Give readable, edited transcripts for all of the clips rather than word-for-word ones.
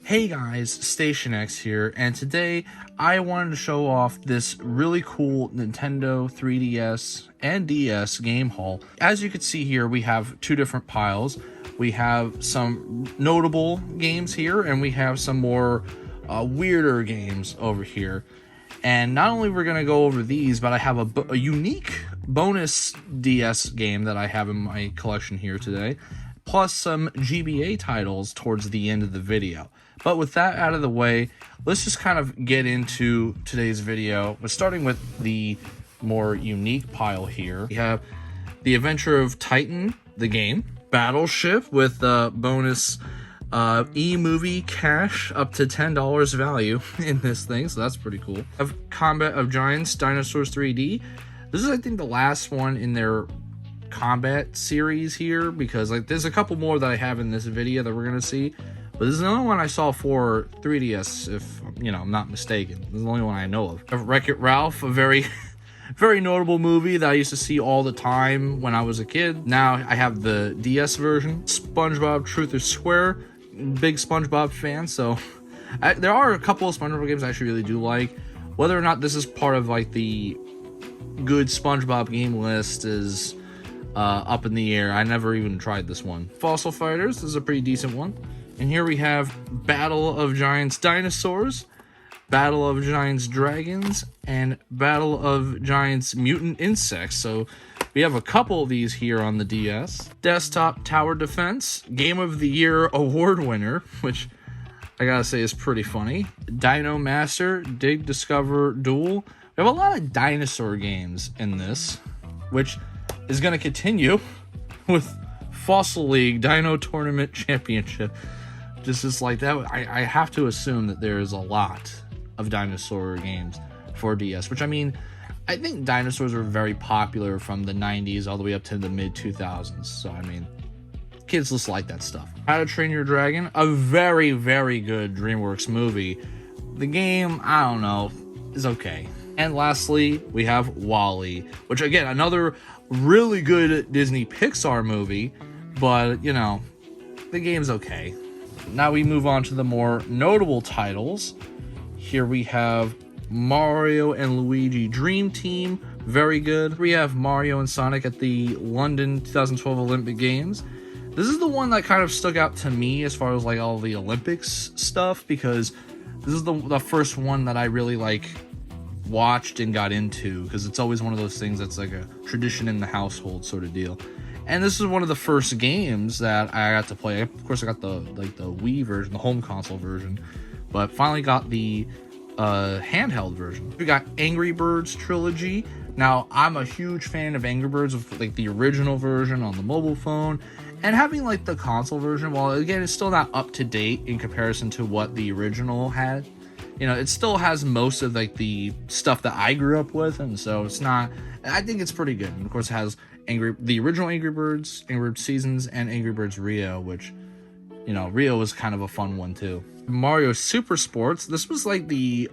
Hey guys, Station X here, and today I wanted to show off this really cool Nintendo 3DS and DS game haul. As you can see here, we have two different piles. We have some notable games here, and we have some more weirder games over here. And not only we're going to go over these, but I have a unique bonus DS game that I have in my collection here today, plus some GBA titles towards the end of the video. But with that out of the way, let's just kind of get into today's video. We're starting with the more unique pile here. We have The Adventure of Titan, the game, Battleship with bonus e-movie cash up to $10 value in this thing, so that's pretty cool. We have Combat of Giants Dinosaurs 3D. This is, I think, the last one in their combat series here, because like there's a couple more that I have in this video that we're gonna see, but this is the only one I saw for 3DS, if I'm not mistaken. This is the only one I know of. Wreck-It Ralph, a very very notable movie that I used to see all the time when I was a kid. Now I have the DS version. SpongeBob Truth or Square, big SpongeBob fan, so there are a couple of SpongeBob games I actually really do like. Whether or not this is part of like the good SpongeBob game list is up in the air. I never even tried this one. Fossil Fighters, this is a pretty decent one. And here we have Battle of Giants Dinosaurs, Battle of Giants Dragons, and Battle of Giants Mutant Insects. So we have a couple of these here on the DS. Desktop Tower Defense, Game of the Year award winner, which I gotta say is pretty funny. Dino Master, Dig, Discover, Duel. We have a lot of dinosaur games in this, which is going to continue with Fossil League Dino Tournament Championship. Just like that, I have to assume that there is a lot of dinosaur games for DS, which, I mean, I think dinosaurs were very popular from the 90s all the way up to the mid 2000s. So, I mean, kids just like that stuff. How to Train Your Dragon, a very, very good DreamWorks movie. The game, I don't know, is okay. And lastly, we have WALL-E, which, again, another really good Disney Pixar movie, but, the game's okay. Now we move on to the more notable titles. Here we have Mario and Luigi Dream Team, very good. We have Mario and Sonic at the London 2012 Olympic Games. This is the one that kind of stuck out to me as far as like all the Olympics stuff, because this is the first one that I really watched and got into, because it's always one of those things that's like a tradition in the household sort of deal. And this is one of the first games that I got to play. Of course, I got the Wii version, the home console version, but finally got the handheld version. We got Angry Birds Trilogy. Now, I'm a huge fan of Angry Birds with like the original version on the mobile phone, and having like the console version, while again it's still not up to date in comparison to what the original had, it still has most of like the stuff that I grew up with, and so it's not, I think it's pretty good. And of course it has the original Angry Birds Seasons, and Angry Birds Rio, which, Rio was kind of a fun one too. Mario Super Sports, this was like the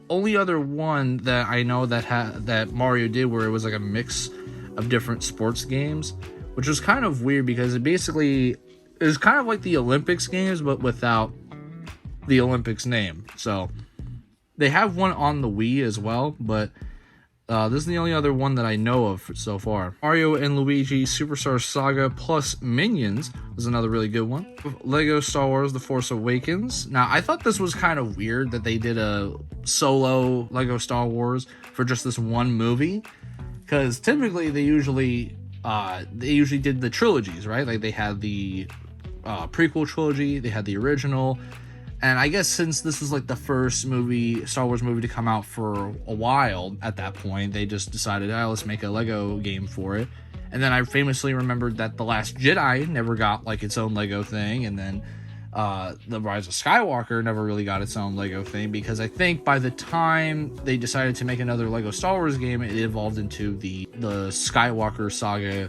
only other one that I know that Mario did where it was like a mix of different sports games, which was kind of weird because it was kind of like the Olympics games, but without the Olympics name. So they have one on the Wii as well, but this is the only other one that I know of so far. Mario and Luigi Superstar Saga plus Minions is another really good one. Lego Star Wars The Force Awakens. Now, I thought this was kind of weird that they did a solo Lego Star Wars for just this one movie, because typically they usually did the trilogies, right? Like they had the prequel trilogy, they had the original. And I guess since this was like the first Star Wars movie to come out for a while at that point, they just decided, let's make a Lego game for it. And then I famously remembered that The Last Jedi never got like its own Lego thing. And then The Rise of Skywalker never really got its own Lego thing, because I think by the time they decided to make another Lego Star Wars game, it evolved into the Skywalker Saga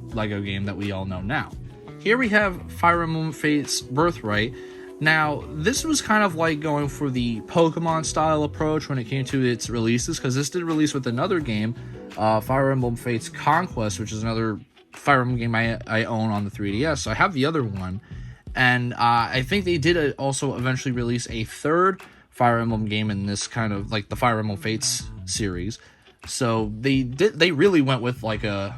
Lego game that we all know now. Here we have Fire Emblem Fates Birthright. Now, this was kind of like going for the Pokemon style approach when it came to its releases, because this did release with another game, Fire Emblem Fates Conquest, which is another Fire Emblem game I own on the 3DS. So I have the other one, And I think they did also eventually release a third Fire Emblem game in this kind of like the Fire Emblem Fates series. So they really went with like a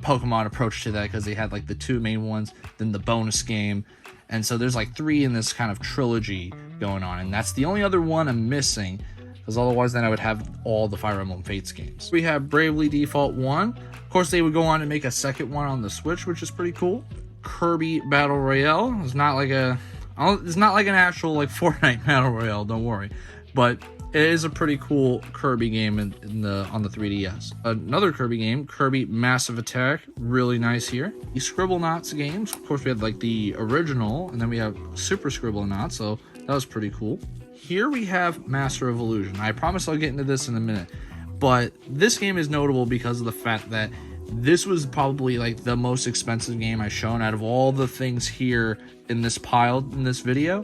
Pokemon approach to that, because they had like the 2 main ones, then the bonus game, and so there's like 3 in this kind of trilogy going on, and that's the only other one I'm missing, because otherwise then I would have all the Fire Emblem Fates games. We have Bravely Default 1. Of course, they would go on to make a second one on the Switch, which is pretty cool. Kirby Battle Royale. It's not like an actual like Fortnite Battle Royale, don't worry, but it is a pretty cool Kirby game on the 3DS. Another Kirby game, Kirby Massive Attack, really nice here. The Scribblenauts games, of course we had like the original, and then we have Super Scribblenauts, so that was pretty cool. Here we have Master of Illusion. I promise I'll get into this in a minute, but this game is notable because of the fact that this was probably like the most expensive game I've shown out of all the things here in this pile in this video.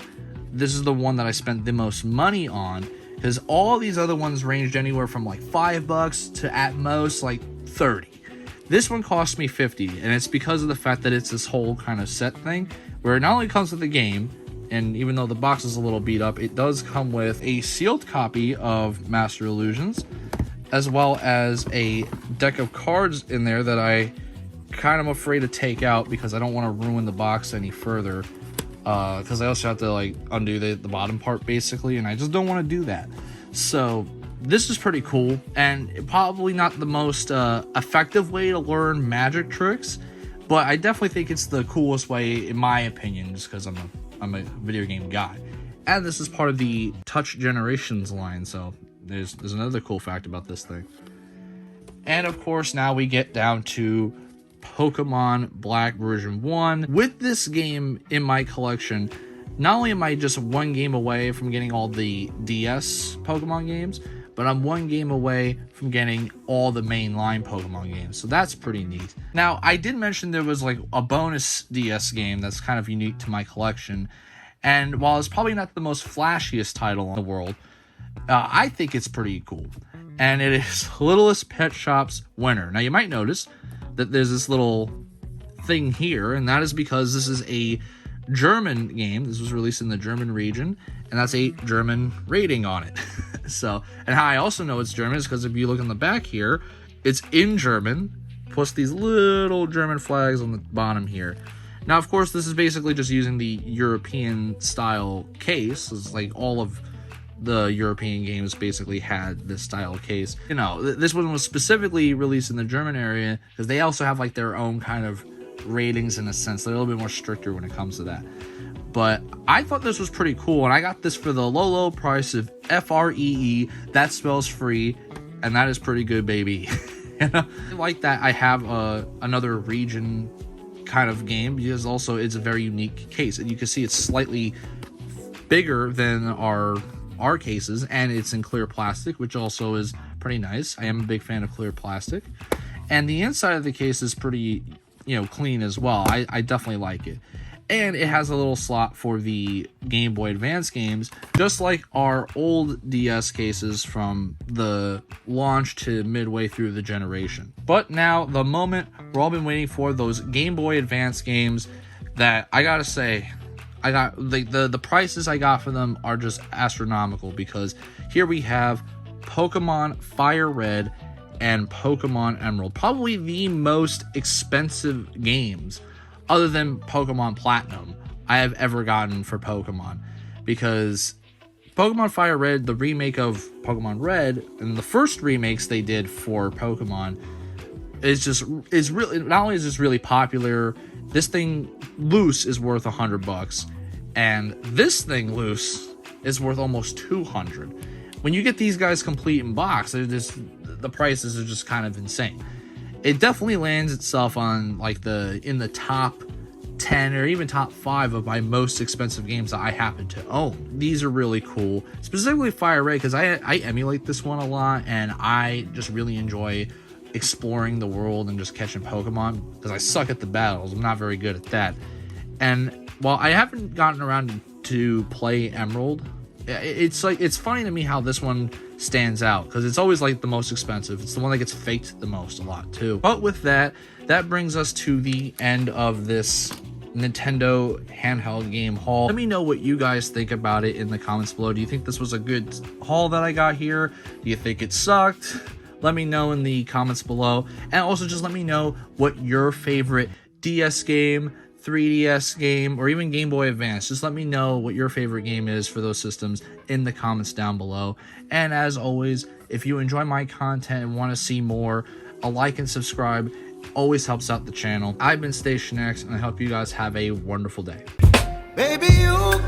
This is the one that I spent the most money on, because all these other ones ranged anywhere from like $5 to at most like 30. This one cost me 50, and it's because of the fact that it's this whole kind of set thing where it not only comes with the game, and even though the box is a little beat up, it does come with a sealed copy of Master Illusions, as well as a deck of cards in there that I kind of afraid to take out because I don't want to ruin the box any further. Because I also have to like undo the bottom part basically, and I just don't want to do that. So this is pretty cool, and probably not the most effective way to learn magic tricks, but I definitely think it's the coolest way in my opinion, just because I'm a video game guy. And this is part of the Touch Generations line, so there's another cool fact about this thing. And of course, now we get down to Pokemon Black version 1. With this game in my collection, not only am I just one game away from getting all the DS Pokemon games, but I'm one game away from getting all the mainline Pokemon games, so that's pretty neat. Now, I did mention there was like a bonus DS game that's kind of unique to my collection, and while it's probably not the most flashiest title in the world, I think it's pretty cool, and it is Littlest Pet Shop's Winner. Now, you might notice that there's this little thing here, and that is because this is a German game. This was released in the German region, and that's a German rating on it. So, and how I also know it's German is because if you look on the back here, it's in German, plus these little German flags on the bottom here. Now, of course, this is basically just using the European style case. It's like all of the European games basically had this style case. You know, this one was specifically released in the German area because they also have like their own kind of ratings in a sense. They're a little bit more stricter when it comes to that. But I thought this was pretty cool, and I got this for the low price of FREE. That spells free, and that is pretty good, baby. You know? Like that, I have another region kind of game because also it's a very unique case, and you can see it's slightly bigger than our cases, and it's in clear plastic, which also is pretty nice. I am a big fan of clear plastic, and the inside of the case is pretty, clean as well. I definitely like it. And it has a little slot for the Game Boy Advance games, just like our old DS cases from the launch to midway through the generation. But now, the moment we've all been waiting for, those Game Boy Advance games that I gotta say, I got the prices I got for them are just astronomical, because here we have Pokemon Fire Red and Pokemon Emerald, probably the most expensive games other than Pokemon Platinum I have ever gotten for Pokemon, because Pokemon Fire Red, the remake of Pokemon Red, and the first remakes they did for Pokemon is really, not only is this really popular, this thing loose is worth $100, and this thing loose is worth almost $200. When you get these guys complete in box, the prices are just kind of insane. It definitely lands itself on like in the top 10 or even top 5 of my most expensive games that I happen to own. These are really cool, specifically Fire Red, because I emulate this one a lot, and I just really enjoy exploring the world and just catching Pokemon, because I suck at the battles. I'm not very good at that. And while I haven't gotten around to play Emerald, it's funny to me how this one stands out, because it's always like the most expensive. It's the one that gets faked the most a lot too. But with that brings us to the end of this Nintendo handheld game haul. Let me know what you guys think about it in the comments below. Do you think this was a good haul that I got here? Do you think it sucked? Let me know in the comments below. And also just let me know what your favorite DS game, 3DS game, or even Game Boy Advance. Just let me know what your favorite game is for those systems in the comments down below. And as always, if you enjoy my content and want to see more, a like and subscribe always helps out the channel. I've been Station X, and I hope you guys have a wonderful day. Baby, you